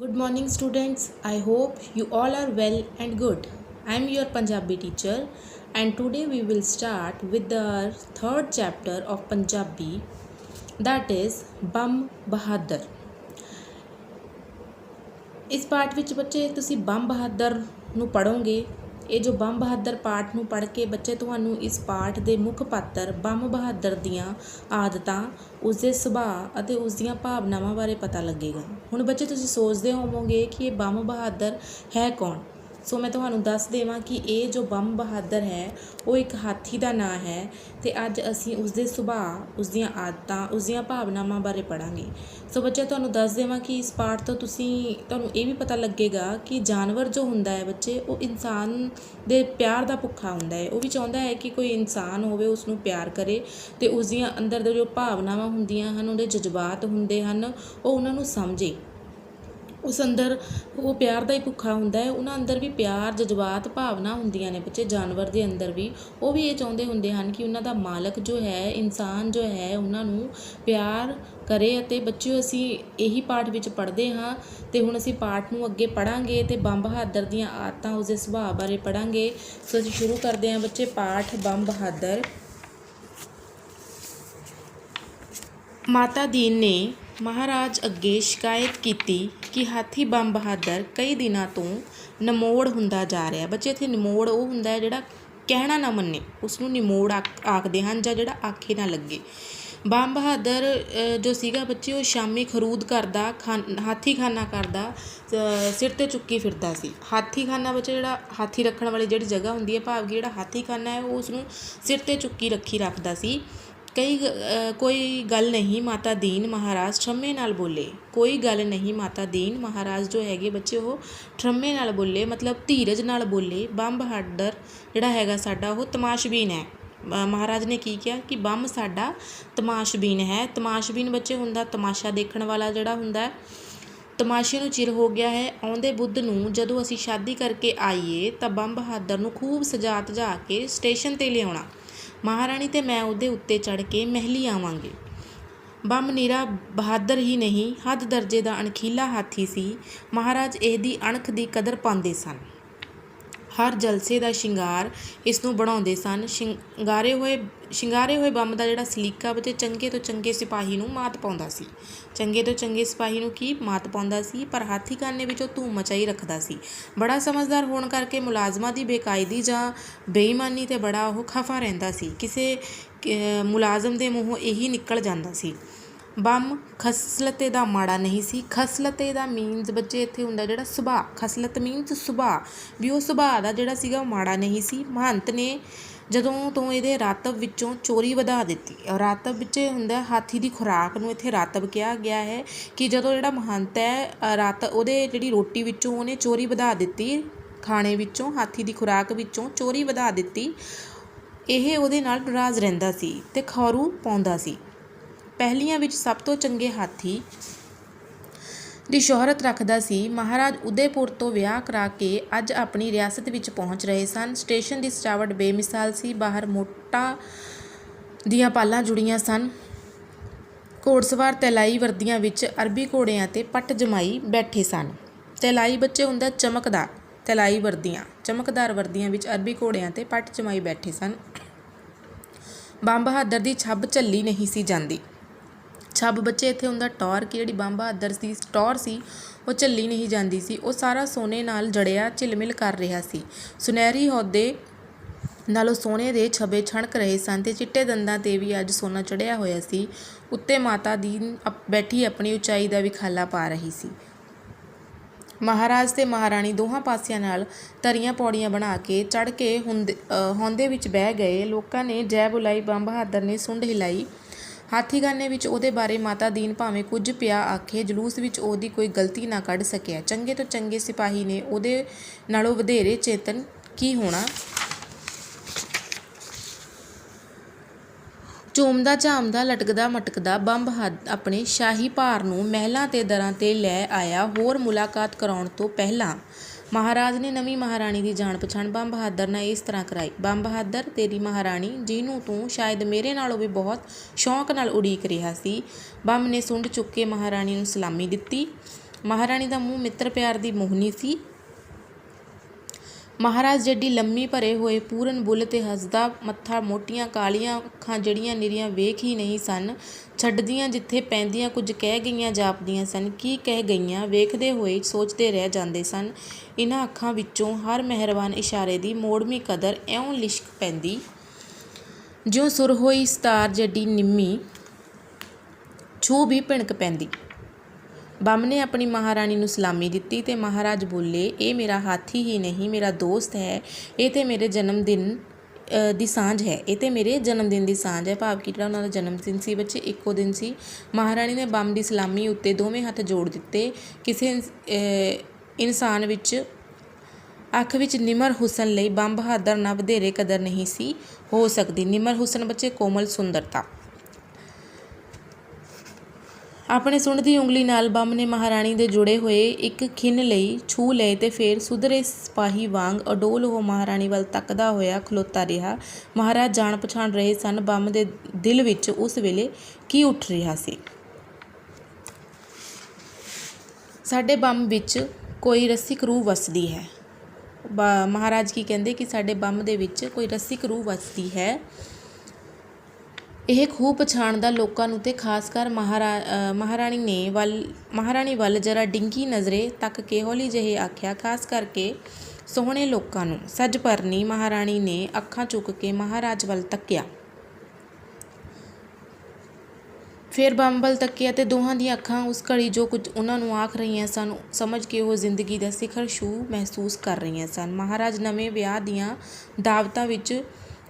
Good morning, students. I hope you all are well and good. I am your Punjabi teacher, and today we will start with the third chapter of Punjabi, that is Bam Bahadur. ਇਸ ਪਾਠ ਵਿੱਚ ਬੱਚੇ ਤੁਸੀਂ ਬੰਮ ਬਹਾਦਰ ਨੂੰ ਪੜ੍ਹੋਗੇ। ਇਹ ਜੋ ਬੰਮ ਬਹਾਦਰ ਪਾਠ ਨੂੰ ਪੜ੍ਹ ਕੇ ਬੱਚੇ ਤੁਹਾਨੂੰ ਇਸ ਪਾਠ ਦੇ ਮੁੱਖ ਪਾਤਰ ਬੰਮ ਬਹਾਦਰ ਦੀਆਂ ਆਦਤਾਂ, ਉਸਦੇ ਸੁਭਾਅ ਅਤੇ ਉਸ ਦੀਆਂ ਭਾਵਨਾਵਾਂ ਬਾਰੇ ਪਤਾ ਲੱਗੇਗਾ। ਹੁਣ ਬੱਚੇ ਤੁਸੀਂ ਸੋਚਦੇ ਹੋਵੋਗੇ ਕਿ ਇਹ ਬੰਮ ਬਹਾਦਰ ਹੈ ਕੌਣ। ਸੋ ਮੈਂ ਤੁਹਾਨੂੰ ਦੱਸ ਦੇਵਾਂ ਕਿ ਇਹ ਜੋ ਬੰਮ ਬਹਾਦਰ ਹੈ ਉਹ ਇੱਕ ਹਾਥੀ ਦਾ ਨਾਂ ਹੈ ਅਤੇ ਅੱਜ ਅਸੀਂ ਉਸਦੇ ਸੁਭਾਅ, ਉਸਦੀਆਂ ਆਦਤਾਂ, ਉਸਦੀਆਂ ਭਾਵਨਾਵਾਂ ਬਾਰੇ ਪੜ੍ਹਾਂਗੇ। ਸੋ ਬੱਚੇ ਤੁਹਾਨੂੰ ਦੱਸ ਦੇਵਾਂ ਕਿ ਇਸ ਪਾਠ ਤੋਂ ਤੁਹਾਨੂੰ ਇਹ ਵੀ ਪਤਾ ਲੱਗੇਗਾ ਕਿ ਜਾਨਵਰ ਜੋ ਹੁੰਦਾ ਹੈ ਬੱਚੇ, ਉਹ ਇਨਸਾਨ ਦੇ ਪਿਆਰ ਦਾ ਭੁੱਖਾ ਹੁੰਦਾ ਹੈ। ਉਹ ਵੀ ਚਾਹੁੰਦਾ ਹੈ ਕਿ ਕੋਈ ਇਨਸਾਨ ਹੋਵੇ, ਉਸਨੂੰ ਪਿਆਰ ਕਰੇ ਅਤੇ ਉਸਦੀਆਂ ਅੰਦਰ ਦੇ ਜੋ ਭਾਵਨਾਵਾਂ ਹੁੰਦੀਆਂ ਹਨ, ਉਹਦੇ ਜਜ਼ਬਾਤ ਹੁੰਦੇ ਹਨ, ਉਹ ਉਹਨਾਂ ਨੂੰ ਸਮਝੇ। ਉਸ ਅੰਦਰ ਉਹ ਪਿਆਰ ਦਾ ਹੀ ਭੁੱਖਾ ਹੁੰਦਾ ਹੈ। ਉਹਨਾਂ ਅੰਦਰ ਵੀ ਪਿਆਰ, ਜਜ਼ਬਾਤ, ਭਾਵਨਾ ਹੁੰਦੀਆਂ ਨੇ ਬੱਚੇ। ਜਾਨਵਰ ਦੇ ਅੰਦਰ ਵੀ ਉਹ ਵੀ ਇਹ ਚਾਹੁੰਦੇ ਹੁੰਦੇ ਹਨ ਕਿ ਉਹਨਾਂ ਦਾ ਮਾਲਕ ਜੋ ਹੈ, ਇਨਸਾਨ ਜੋ ਹੈ, ਉਹਨਾਂ ਨੂੰ ਪਿਆਰ ਕਰੇ। ਅਤੇ ਬੱਚਿਓ ਅਸੀਂ ਇਹੀ ਪਾਠ ਵਿੱਚ ਪੜ੍ਹਦੇ ਹਾਂ ਅਤੇ ਹੁਣ ਅਸੀਂ ਪਾਠ ਨੂੰ ਅੱਗੇ ਪੜ੍ਹਾਂਗੇ ਅਤੇ ਬੰਮ ਬਹਾਦਰ ਦੀਆਂ ਆਦਤਾਂ, ਉਸਦੇ ਸੁਭਾਅ ਬਾਰੇ ਪੜ੍ਹਾਂਗੇ। ਸੋ ਅਸੀਂ ਸ਼ੁਰੂ ਕਰਦੇ ਹਾਂ ਬੱਚੇ ਪਾਠ ਬੰਮ ਬਹਾਦਰ। ਮਾਤਾ ਦੀਨ ਨੇ ਮਹਾਰਾਜ ਅੱਗੇ ਸ਼ਿਕਾਇਤ ਕੀਤੀ ਕਿ ਹਾਥੀ ਬੰਮ ਬਹਾਦਰ ਕਈ ਦਿਨਾਂ ਤੋਂ ਨਿਮੋੜ ਹੁੰਦਾ ਜਾ ਰਿਹਾ। ਬੱਚੇ ਇੱਥੇ ਨਿਮੋੜ ਉਹ ਹੁੰਦਾ ਹੈ ਜਿਹੜਾ ਕਹਿਣਾ ਨਾ ਮੰਨੇ, ਉਸਨੂੰ ਨਿਮੋੜ ਆਖਦੇ ਹਨ, ਜਾਂ ਜਿਹੜਾ ਆਖੇ ਨਾ ਲੱਗੇ। ਬੰਮ ਬਹਾਦਰ ਜੋ ਸੀਗਾ ਬੱਚੇ, ਉਹ ਸ਼ਾਮੀ ਖਰੂਦ ਕਰਦਾ, ਹਾਥੀ ਖਾਨਾ ਕਰਦਾ, ਸਿਰ 'ਤੇ ਚੁੱਕੀ ਫਿਰਦਾ ਸੀ। ਹਾਥੀ ਖਾਨਾ ਬੱਚੇ ਜਿਹੜਾ ਹਾਥੀ ਰੱਖਣ ਵਾਲੀ ਜਿਹੜੀ ਜਗ੍ਹਾ ਹੁੰਦੀ ਹੈ, ਭਾਵ ਕਿ ਜਿਹੜਾ ਹਾਥੀ ਖਾਨਾ ਹੈ ਉਹ ਉਸਨੂੰ ਸਿਰ 'ਤੇ ਚੁੱਕੀ ਰੱਖਦਾ ਸੀ। ਕੋਈ ਗੱਲ ਨਹੀਂ ਮਾਤਾ ਦੀਨ, ਮਹਾਰਾਜ ਠਰੱਮੇ ਨਾਲ ਬੋਲੇ। ਕੋਈ ਗੱਲ ਨਹੀਂ ਮਾਤਾ ਦੀਨ, ਮਹਾਰਾਜ ਜੋ ਹੈਗੇ ਬੱਚੇ ਉਹ ਠਰੱਮੇ ਨਾਲ ਬੋਲੇ, ਮਤਲਬ ਧੀਰਜ ਨਾਲ ਬੋਲੇ। ਬੰਮ ਬਹਾਦਰ ਜਿਹੜਾ ਹੈਗਾ ਸਾਡਾ ਉਹ ਤਮਾਸ਼ਬੀਨ ਹੈ। ਮਹਾਰਾਜ ਨੇ ਕੀ ਕਿਹਾ ਕਿ ਬੰਮ ਸਾਡਾ ਤਮਾਸ਼ਬੀਨ ਹੈ। ਤਮਾਸ਼ਬੀਨ ਬੱਚੇ ਹੁੰਦਾ ਤਮਾਸ਼ਾ ਦੇਖਣ ਵਾਲਾ ਜਿਹੜਾ ਹੁੰਦਾ। ਤਮਾਸ਼ੇ ਨੂੰ ਚਿਰ ਹੋ ਗਿਆ ਹੈ। ਆਉਂਦੇ ਬੁੱਧ ਨੂੰ ਜਦੋਂ ਅਸੀਂ ਸ਼ਾਦੀ ਕਰਕੇ ਆਈਏ ਤਾਂ ਬੰਮ ਬਹਾਦਰ ਨੂੰ ਖੂਬ ਸਜਾ ਧਜਾ ਕੇ ਸਟੇਸ਼ਨ 'ਤੇ ਲਿਆਉਣਾ। ਮਹਾਰਾਣੀ ਅਤੇ ਮੈਂ ਉਹਦੇ ਉੱਤੇ ਚੜ੍ਹ ਕੇ ਮਹਿਲੀ ਆਵਾਂਗੇ। ਬੰਮ ਨਿਰਾ ਬਹਾਦਰ ਹੀ ਨਹੀਂ, ਹੱਦ ਦਰਜੇ ਦਾ ਅਣਖੀਲਾ ਹਾਥੀ ਸੀ। ਮਹਾਰਾਜ ਇਹਦੀ ਅਣਖ ਦੀ ਕਦਰ ਪਾਉਂਦੇ ਸਨ। ਹਰ ਜਲਸੇ ਦਾ ਸ਼ਿੰਗਾਰ ਇਸ ਨੂੰ ਬਣਾਉਂਦੇ ਸਨ। ਸ਼ਿੰਗਾਰੇ ਹੋਏ ਬੰਮ ਦਾ ਜਿਹੜਾ ਸਲੀਕਾ ਬੱਚੇ ਚੰਗੇ ਤੋਂ ਚੰਗੇ ਸਿਪਾਹੀ ਨੂੰ ਮਾਤ ਪਾਉਂਦਾ ਸੀ। ਚੰਗੇ ਤੋਂ ਚੰਗੇ ਸਿਪਾਹੀ ਨੂੰ ਕੀ ਮਾਤ ਪਾਉਂਦਾ ਸੀ, ਪਰ ਹਾਥੀ ਖਾਨੇ ਵਿੱਚ ਉਹ ਧੂਮ ਮਚਾਈ ਰੱਖਦਾ ਸੀ। ਬੜਾ ਸਮਝਦਾਰ ਹੋਣ ਕਰਕੇ ਮੁਲਾਜ਼ਮਾਂ ਦੀ ਬੇਕਾਇਦੀ ਜਾਂ ਬੇਈਮਾਨੀ 'ਤੇ ਬੜਾ ਉਹ ਖਫਾ ਰਹਿੰਦਾ ਸੀ। ਕਿਸੇ ਮੁਲਾਜ਼ਮ ਦੇ ਮੂੰਹੋਂ ਇਹੀ ਨਿਕਲ ਜਾਂਦਾ ਸੀ। ਬੰਮ ਖਸਲਤੇ ਦਾ ਮਾੜਾ ਨਹੀਂ ਸੀ। ਖਸਲਤੇ ਦਾ ਮੀਨਸ ਬੱਚੇ ਇੱਥੇ ਹੁੰਦਾ ਜਿਹੜਾ ਸੁਭਾਅ। ਖਸਲਤ ਮੀਨਸ ਸੁਭਾਅ, ਵੀ ਉਹ ਸੁਭਾਅ ਦਾ ਜਿਹੜਾ ਸੀਗਾ ਉਹ ਮਾੜਾ ਨਹੀਂ ਸੀ। ਮਹੰਤ ਨੇ ਜਦੋਂ ਤੋਂ ਇਹਦੇ ਰਾਤਬ ਵਿੱਚੋਂ ਚੋਰੀ ਵਧਾ ਦਿੱਤੀ। ਰਾਤਬ ਵਿੱਚ ਹੁੰਦਾ ਹਾਥੀ ਦੀ ਖੁਰਾਕ ਨੂੰ ਇੱਥੇ ਰਾਤਬ ਕਿਹਾ ਗਿਆ ਹੈ ਕਿ ਜਦੋਂ ਜਿਹੜਾ ਮਹੰਤ ਹੈ ਉਹਦੇ ਜਿਹੜੀ ਰੋਟੀ ਵਿੱਚੋਂ ਉਹਨੇ ਚੋਰੀ ਵਧਾ ਦਿੱਤੀ, ਖਾਣੇ ਵਿੱਚੋਂ, ਹਾਥੀ ਦੀ ਖੁਰਾਕ ਵਿੱਚੋਂ ਚੋਰੀ ਵਧਾ ਦਿੱਤੀ। ਇਹ ਉਹਦੇ ਨਾਲ ਨਾਰਾਜ਼ ਰਹਿੰਦਾ ਸੀ ਅਤੇ ਖੌਰੂ ਪਾਉਂਦਾ ਸੀ। ਪਹਿਲੀਆਂ ਵਿੱਚ ਸਭ ਤੋਂ ਚੰਗੇ ਹਾਥੀ ਦੀ ਸ਼ੋਹਰਤ ਰੱਖਦਾ ਸੀ। ਮਹਾਰਾਜ ਉਦੈਪੁਰ ਤੋਂ ਵਿਆਹ ਕਰਾ ਕੇ ਅੱਜ ਆਪਣੀ ਰਿਆਸਤ ਵਿੱਚ ਪਹੁੰਚ ਰਹੇ ਸਨ। ਸਟੇਸ਼ਨ ਦੀ ਸਜਾਵਟ ਬੇਮਿਸਾਲ ਸੀ। ਬਾਹਰ ਮੋਟਾਂ ਦੀਆਂ ਪਾਲਾਂ ਜੁੜੀਆਂ ਸਨ। ਘੋੜਸਵਾਰ ਤੈਲਾਈ ਵਰਦੀਆਂ ਵਿੱਚ ਅਰਬੀ ਘੋੜਿਆਂ 'ਤੇ ਪੱਟ ਜਮਾਈ ਬੈਠੇ ਸਨ। ਤੈਲਾਈ ਬੱਚੇ ਹੁੰਦਾ ਚਮਕਦਾਰ, ਤੈਲਾਈ ਵਰਦੀਆਂ, ਚਮਕਦਾਰ ਵਰਦੀਆਂ ਵਿੱਚ ਅਰਬੀ ਘੋੜਿਆਂ 'ਤੇ ਪੱਟ ਜਮਾਈ ਬੈਠੇ ਸਨ। ਬੰਮ ਬਹਾਦਰ ਦੀ ਛੱਬ ਝੱਲੀ ਨਹੀਂ ਸੀ ਜਾਂਦੀ। ਛੱਬ ਬੱਚੇ ਇੱਥੇ ਹੁੰਦਾ ਟੌਰ, ਕਿ ਜਿਹੜੀ ਬੰਮ ਬਹਾਦਰ ਦੀ ਟੌਰ ਸੀ ਉਹ ਝੱਲੀ ਨਹੀਂ ਜਾਂਦੀ ਸੀ। ਉਹ ਸਾਰਾ ਸੋਨੇ ਨਾਲ ਜੜਿਆ ਝਿਲਮਿਲ ਕਰ ਰਿਹਾ ਸੀ। ਸੁਨਹਿਰੀ ਅਹੁਦੇ ਨਾਲੋਂ ਸੋਨੇ ਦੇ ਛੱਬੇ ਛਣਕ ਰਹੇ ਸਨ ਅਤੇ ਚਿੱਟੇ ਦੰਦਾਂ 'ਤੇ ਵੀ ਅੱਜ ਸੋਨਾ ਚੜ੍ਹਿਆ ਹੋਇਆ ਸੀ। ਉੱਤੇ ਮਾਤਾ ਦੀਨ ਬੈਠੀ ਆਪਣੀ ਉਚਾਈ ਦਾ ਵਿਖਾਲਾ ਪਾ ਰਹੀ ਸੀ। ਮਹਾਰਾਜ ਅਤੇ ਮਹਾਰਾਣੀ ਦੋਹਾਂ ਪਾਸਿਆਂ ਨਾਲ ਧਰੀਆਂ ਪੌੜੀਆਂ ਬਣਾ ਕੇ ਚੜ੍ਹ ਕੇ ਹੌਂਦੇ ਵਿੱਚ ਬਹਿ ਗਏ। ਲੋਕਾਂ ਨੇ ਜੈ ਬੁਲਾਈ। ਬੰਮ ਬਹਾਦਰ ਨੇ ਸੁੰਡ ਹਿਲਾਈ। ਹਾਥੀਖਾਨੇ ਵਿੱਚ ਉਹਦੇ ਬਾਰੇ ਮਾਤਾ ਦੀਨ ਭਾਵੇਂ ਕੁਝ ਪਿਆ ਆਖੇ, ਜਲੂਸ ਵਿੱਚ ਉਹਦੀ ਕੋਈ ਗਲਤੀ ਨਾ ਕੱਢ ਸਕਿਆ। ਚੰਗੇ ਤੋਂ ਚੰਗੇ ਸਿਪਾਹੀ ਨੇ ਉਹਦੇ ਨਾਲੋਂ ਵਧੇਰੇ ਚੇਤਨ ਕੀ ਹੋਣਾ। ਝੂਮਦਾ ਝਾਮਦਾ, ਲਟਕਦਾ ਮਟਕਦਾ ਬੰਮ ਬਹਾਦਰ ਆਪਣੇ ਸ਼ਾਹੀ ਭਾਰ ਨੂੰ ਮਹਿਲਾਂ ਤੇ ਦਰਾਂ 'ਤੇ ਲੈ ਆਇਆ। ਹੋਰ ਮੁਲਾਕਾਤ ਕਰਾਉਣ ਤੋਂ ਪਹਿਲਾਂ ਮਹਾਰਾਜ ਨੇ ਨਵੀਂ ਮਹਾਰਾਣੀ ਦੀ ਜਾਣ ਪਛਾਣ ਬੰਮ ਬਹਾਦਰ ਨਾਲ ਇਸ ਤਰ੍ਹਾਂ ਕਰਾਈ। ਬੰਮ ਬਹਾਦਰ, ਤੇਰੀ ਮਹਾਰਾਣੀ, ਜਿਹਨੂੰ ਤੂੰ ਸ਼ਾਇਦ ਮੇਰੇ ਨਾਲੋਂ ਵੀ ਬਹੁਤ ਸ਼ੌਂਕ ਨਾਲ ਉਡੀਕ ਰਿਹਾ ਸੀ। ਬੰਮ ਨੇ ਸੁੰਡ ਚੁੱਕ ਕੇ ਮਹਾਰਾਣੀ ਨੂੰ ਸਲਾਮੀ ਦਿੱਤੀ। महाराणी का मूँह मित्र प्यार की मोहनी सी। महाराज जड्डी लम्मी भरे होए पूरन बुल ते हसदा मत्था, मोटियां कालियां अखां जड़ियां निरियां वेख ही नहीं सन छड्डदियां, जिथे पैंदियां कुछ कह गईयां जापदियां सन। की कह गईयां वेखदे होए सोचते रह जांदे सन। इन्हां अखां विचों हर मेहरबान इशारे दी मोड़वी कदर इउं लिशक पैंदी ज्यों सुर होई सितार जड्डी निम्मी छू भी भिणक पैंदी। बम ने अपनी महारानी नूं सलामी दित्ती ते महाराज बोले, ये मेरा हाथी ही नहीं मेरा दोस्त है, ये तो मेरे जन्मदिन दी सांझ है, ये तो मेरे जन्मदिन की सांझ है। भाव कि जिहड़ा उन्हां दा जन्मदिन सी बच्चे इक्को दिन सी। महारानी ने बम की सलामी उत्ते दोवें हत्थ जोड़ दिते। किसी इंसान विच अख विच निमर हुसन लई बम बहादुर ना वधेरे कदर नहीं सी हो सकती। निमर हुसन बच्चे कोमल सुंदरता। अपने सुंड की उंगली नाल बम ने महारानी दे जुड़े हुए एक खिन लई छू लए ते फिर सुधरे सिपाही वांग अडोल हो महारानी वल तकदा होया खलोता रहा। महाराज जान पछाण रहे सन बम दे दिल विच उस वेले की उठ रहा सी। साडे बम विच कोई रसिक रूह वसदी है। महाराज की कहंदे कि साडे बम दे विच कोई रसिक रूह वसदी है। यह खूह पछाणदा लोकां नूं ते खास कर महाराणी वल जरा डिंगी नज़रे तक के हौली जहे आख्या, खास करके सोहणे लोकां नूं। सज परनी महाराणी ने अखां चुक के महाराज वल तक्या, फिर बम वल तक्या ते दोहां दी अखां उस घड़ी जो कुछ उन्हां नूं आख रहीआं सन समझ के वो जिंदगी दा सिखर छू महसूस कर रहीआं सन। महाराज नवें विआह दीआं दावतां विच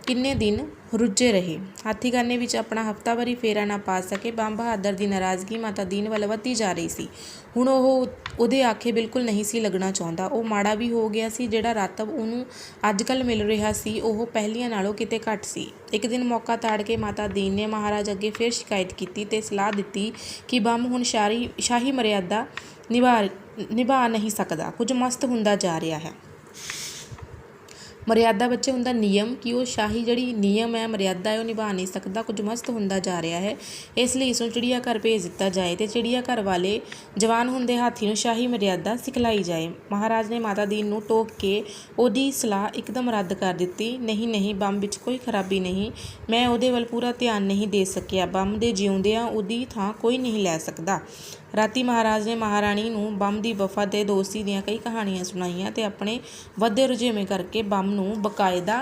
किन्ने दिन रुझे रहे। हाथीखाने विच अपना हफ्ता भरी फेरा ना पा सके। बम बहादुर की नाराज़गी माता दीन वल वधदी जा रही सी। हुण ओह उहदे आखे बिल्कुल नहीं सी लगना चाहुंदा। ओह माड़ा भी हो गया सी। जिहड़ा रातब उहनूं अजकल मिल रहा सी ओह पहलियां नालों किते घट सी। एक दिन मौका ताड़ के माता दीन ने महाराज अगे फिर शिकायत की ते सलाह दित्ती कि बम हुण शाही मर्यादा निभा नहीं सकदा, कुछ मस्त हुंदा जा रहा है। मर्यादा बच्चे उनका नियम कि वह शाही जिहड़ी नियम है मर्यादा है वह निभा नहीं सकता, कुछ मस्त हुंदा जा रहा है। इसलिए इसनूं चिड़िया घर भेज दिता जाए तो चिड़िया घर वाले जवान हुंदे हाथी नूं शाही मर्यादा सिखलाई जाए। महाराज ने माता दीन नूं टोक के उहदी सलाह एकदम रद्द कर दित्ती। नहीं नहीं, बम विच कोई खराबी नहीं, मैं उहदे वल पूरा ध्यान नहीं दे सकिया। बम दे जिउंदियां उहदी थां कोई नहीं लै सकदा। राती महाराज ने महाराणी नूं बम की वफा ते दोस्ती दीआं कई कहानियां सुनाईयां ते अपने वधे रुझेवें करके बम नूं बकायदा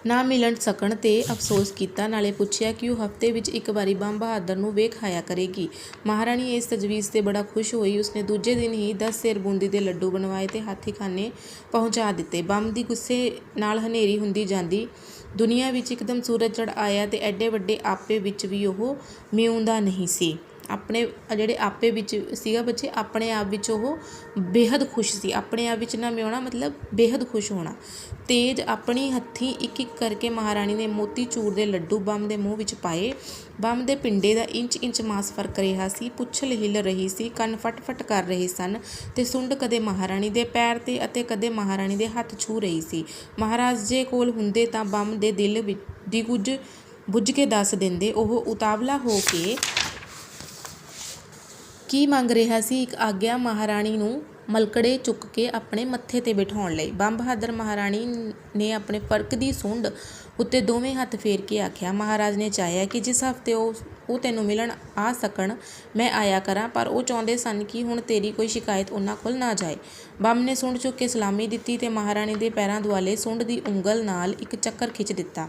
ना मिलन सकण ते अफसोस किया। नाले पुछया कि वह हफ्ते विच एक बारी बम बहादुर नूं वेख आया करेगी। महाराणी इस तजवीज़ से बड़ा खुश हुई। उसने दूजे दिन ही 10 सेर बूंदी दे लड्डू बनवाए ते हाथीखाने पहुँचा दिते। बम दी गुस्से नाल हनेरी हुंदी जांदी दुनिया विच एकदम सूरज चढ़ आया ते एडे वड्डे आपे विच भी ओह मिउंदा नहीं सी। अपने ਜਿਹੜੇ आपे विच सीगा बच्चे अपने आप विच ओह बेहद खुश सी। अपने आप विच ना मिउणा मतलब बेहद खुश होना। तेज अपनी हत्थी एक एक करके महाराणी ने मोती चूर के लड्डू बम के मूँह विच पाए। बम के पिंडे का इंच इंच मांस फरक रहा सी, पुछल हिल रही सी, कन फट फट कर रहे सन ते सुंड कदे महाराणी के पैर ते अते कदे महाराणी के हत्थ छू रही सी। महाराज जे कोल हुंदे तां बम के दिल दी कुछ बुझ के दस देंदे। ओह उतावला हो के की मंग रहा सी, एक आग्या महाराणी नूं मलकड़े चुक के अपने मत्थे ते बिठाउण लई। बम बहादुर महाराणी ने अपने फर्क दी सुंड उत्ते दोवें हत्थ फेर के आख्या, महाराज ने चाह्या कि जिस हफ्ते ਉਹ ਤੈਨੂੰ मिलन आ सकण मैं आया करा, पर ਉਹ ਚਾਹੁੰਦੇ सन कि हुण तेरी कोई शिकायत उन्हां कोल ना जाए। बम ने सुंड चुक के सलामी दित्ती ते महाराणी दे पैरां दुआले सुंड दी उंगल नाल एक चक्कर खिच दिता।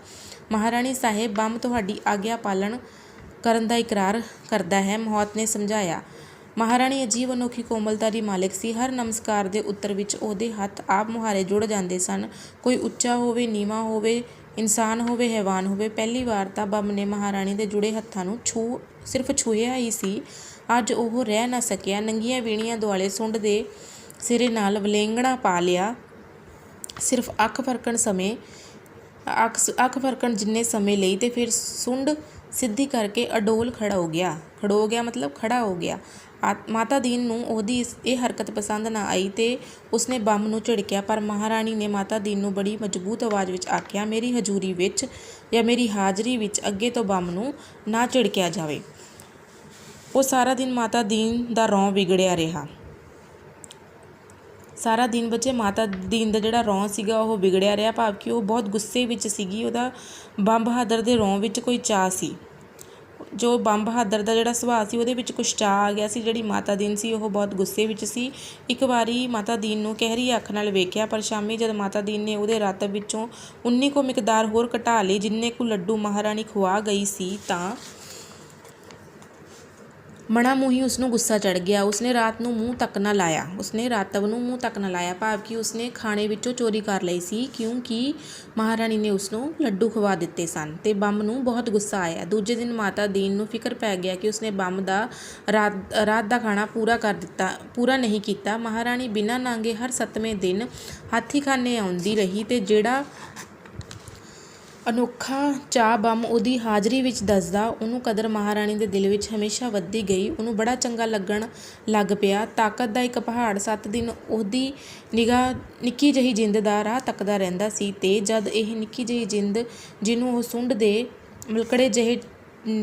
महाराणी साहिब, बम तुहाडी आग्या पालन करन दा इकरार करदा है, मौत ने समझाया। महाराणी अजीब अनोखी कोमलता की मालिक सी। हर नमस्कार के उत्तर विच उहदे हत्थ आप मुहारे जुड़ जाते सन। कोई उच्चा होवे नीवा होवे, इंसान होवे हैवान होवे। पहली वार तां बम ने महाराणी के जुड़े हत्थां नूं सिर्फ छूया ही सी। अज ओह रह ना सकिया। नंगियां वीणियां दुआले सुंड दे सिरे नाल वलेंगणा पा लिया। सिर्फ अख फरकण जिन्ने समय लई ते फिर सुंड सीधी करके अडोल खड़ा हो गया मतलब खड़ा हो गया। माता दीन नूं उहदी ये हरकत पसंद ना आई ते उसने बम नूं झिड़किया, पर महाराणी ने माता दीन नूं बड़ी मजबूत आवाज़ विच आख्या, मेरी हजूरी विच या मेरी हाज़री विच अगे तो बम नूं ना झिड़किया जावे। ਉਹ ਸਾਰਾ ਦਿਨ ਮਾਤਾ ਦੀਨ ਦਾ ਰੌਂ ਵਿਗੜਿਆ ਰਿਹਾ। ਸਾਰਾ ਦਿਨ ਬੱਚੇ ਮਾਤਾ ਦੀਨ ਦਾ ਜਿਹੜਾ ਰੌਂ ਸੀਗਾ ਉਹ ਵਿਗੜਿਆ ਰਿਹਾ, ਭਾਵ ਕਿ ਉਹ ਬਹੁਤ ਗੁੱਸੇ ਵਿੱਚ ਸੀਗੀ। ਉਹਦਾ ਬੰਬ ਬਹਾਦਰ ਦੇ ਰੌਂ ਵਿੱਚ ਕੋਈ ਚਾਅ ਸੀ। ਜੋ ਬੰਬ ਬਹਾਦਰ ਦਾ ਜਿਹੜਾ ਸੁਭਾਅ ਸੀ ਉਹਦੇ ਵਿੱਚ ਕੁਛ ਚਾਅ ਆ ਗਿਆ ਸੀ। ਜਿਹੜੀ ਮਾਤਾ ਦੀਨ ਸੀ ਉਹ ਬਹੁਤ ਗੁੱਸੇ ਵਿੱਚ ਸੀ। ਇੱਕ ਵਾਰੀ ਮਾਤਾ ਦੀਨ ਨੂੰ ਗਹਿਰੀ ਅੱਖ ਨਾਲ ਵੇਖਿਆ, ਪਰ ਸ਼ਾਮੀ ਜਦ ਮਾਤਾ ਦੀਨ ਨੇ ਉਹਦੇ ਰਤਬ ਵਿੱਚੋਂ 19 ਕੁ ਮਿਕਦਾਰ ਹੋਰ ਘਟਾ ਲਈ, ਜਿੰਨੇ ਕੁ ਲੱਡੂ ਮਹਾਰਾਣੀ ਖੁਆ ਗਈ ਸੀ, ਤਾਂ ਮਣਾ ਮੂੰਹ ਹੀ ਉਸਨੂੰ ਗੁੱਸਾ ਚੜ੍ਹ ਗਿਆ। ਉਸਨੇ ਰਾਤ ਨੂੰ ਮੂੰਹ ਤੱਕ ਨਾ ਲਾਇਆ। ਉਸਨੇ ਰਾਤਬ ਨੂੰ ਮੂੰਹ ਤੱਕ ਨਾ ਲਾਇਆ, ਭਾਵ ਕਿ ਉਸਨੇ ਖਾਣੇ ਵਿੱਚੋਂ ਚੋਰੀ ਕਰ ਲਈ ਸੀ, ਕਿਉਂਕਿ ਮਹਾਰਾਣੀ ਨੇ ਉਸਨੂੰ ਲੱਡੂ ਖਵਾ ਦਿੱਤੇ ਸਨ। ਅਤੇ ਬੰਬ ਨੂੰ ਬਹੁਤ ਗੁੱਸਾ ਆਇਆ। ਦੂਜੇ ਦਿਨ ਮਾਤਾ ਦੀਨ ਨੂੰ ਫਿਕਰ ਪੈ ਗਿਆ ਕਿ ਉਸਨੇ ਬੰਬ ਦਾ ਰਾਤ ਦਾ ਖਾਣਾ ਪੂਰਾ ਨਹੀਂ ਕੀਤਾ। ਮਹਾਰਾਣੀ ਬਿਨਾਂ ਨਾਂਗੇ ਹਰ 7ਵੇਂ ਦਿਨ ਹਾਥੀਖਾਨੇ ਆਉਂਦੀ ਰਹੀ, ਅਤੇ ਜਿਹੜਾ ਅਨੋਖਾ ਚਾਅ ਬੰਬ ਉਹਦੀ ਹਾਜ਼ਰੀ ਵਿੱਚ ਦੱਸਦਾ, ਉਹਨੂੰ ਕਦਰ ਮਹਾਰਾਣੀ ਦੇ ਦਿਲ ਵਿੱਚ ਹਮੇਸ਼ਾ ਵੱਧਦੀ ਗਈ। ਉਹਨੂੰ ਬੜਾ ਚੰਗਾ ਲੱਗਣ ਲੱਗ ਪਿਆ। ਤਾਕਤ ਦਾ ਇੱਕ ਪਹਾੜ 7 ਦਿਨ ਉਹਦੀ ਨਿਗਾਹ ਨਿੱਕੀ ਜਿਹੀ ਜਿੰਦ ਦਾ ਰਾਹ ਤੱਕਦਾ ਰਹਿੰਦਾ ਸੀ, ਅਤੇ ਜਦ ਇਹ ਨਿੱਕੀ ਜਿਹੀ ਜਿੰਦ, ਜਿਹਨੂੰ ਉਹ ਸੁੰਡ ਦੇ ਮਲਕੜੇ ਜਿਹੇ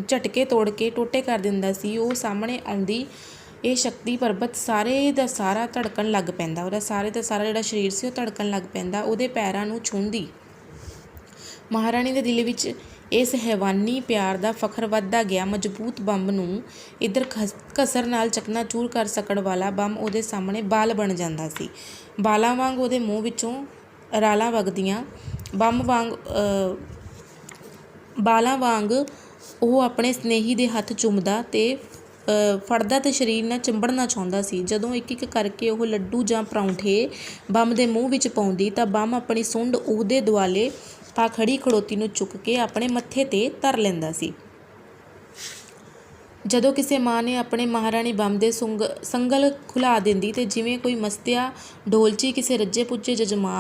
ਝਟਕੇ ਤੋੜ ਕੇ ਟੋਟੇ ਕਰ ਦਿੰਦਾ ਸੀ, ਉਹ ਸਾਹਮਣੇ ਆਉਂਦੀ, ਇਹ ਸ਼ਕਤੀ ਪਰਬਤ ਸਾਰੇ ਦਾ ਸਾਰਾ ਧੜਕਣ ਲੱਗ ਪੈਂਦਾ। ਉਹਦਾ ਸਾਰੇ ਦਾ ਸਾਰਾ ਜਿਹੜਾ ਸਰੀਰ ਸੀ ਉਹ ਧੜਕਣ ਲੱਗ ਪੈਂਦਾ। ਉਹਦੇ ਪੈਰਾਂ ਨੂੰ ਛੂੰਹਦੀ ਮਹਾਰਾਣੀ ਦੇ ਦਿਲ ਵਿੱਚ ਇਸ ਹੈਵਾਨੀ ਪਿਆਰ ਦਾ ਫਖਰ ਵੱਧਦਾ ਗਿਆ। ਮਜ਼ਬੂਤ ਬੰਬ ਨੂੰ ਇੱਧਰ ਘਸਰ ਨਾਲ ਚਕਨਾਚੂਰ ਕਰ ਸਕਣ ਵਾਲਾ ਬੰਬ ਉਹਦੇ ਸਾਹਮਣੇ ਬਾਲ ਬਣ ਜਾਂਦਾ ਸੀ। ਬਾਲਾਂ ਵਾਂਗ ਉਹਦੇ ਮੂੰਹ ਵਿੱਚੋਂ ਰਾਲਾਂ ਵਗਦੀਆਂ। ਬਾਲਾਂ ਵਾਂਗ ਉਹ ਆਪਣੇ ਸਨੇਹੀ ਦੇ ਹੱਥ ਚੁੰਮਦਾ ਅਤੇ ਫੜਦਾ ਅਤੇ ਸਰੀਰ ਨਾਲ ਚਿੰਬੜਨਾ ਚਾਹੁੰਦਾ ਸੀ। ਜਦੋਂ ਇੱਕ ਇੱਕ ਕਰਕੇ ਉਹ ਲੱਡੂ ਜਾਂ ਪਰੌਂਠੇ ਬੰਬ ਦੇ ਮੂੰਹ ਵਿੱਚ ਪਾਉਂਦੀ, ਤਾਂ ਬੰਬ ਆਪਣੀ ਸੁੰਡ ਉਹਦੇ ਦੁਆਲੇ ਪਾ ਖੜੀ ਖੜੋਤੀ ਨੂੰ ਚੁੱਕ ਕੇ ਆਪਣੇ ਮੱਥੇ 'ਤੇ ਧਰ ਲੈਂਦਾ ਸੀ। ਜਦੋਂ ਕਿਸੇ ਮਾਂ ਨੇ ਆਪਣੇ ਮਹਾਰਾਣੀ ਬੰਬ ਦੇ ਸੰਗਲ ਖੁਲਾ ਦਿੰਦੀ, ਅਤੇ ਜਿਵੇਂ ਕੋਈ ਮਸਤਿਆ ਡੋਲਚੀ ਕਿਸੇ ਰੱਜੇ ਪੁੱਜੇ ਜਜਮਾਨ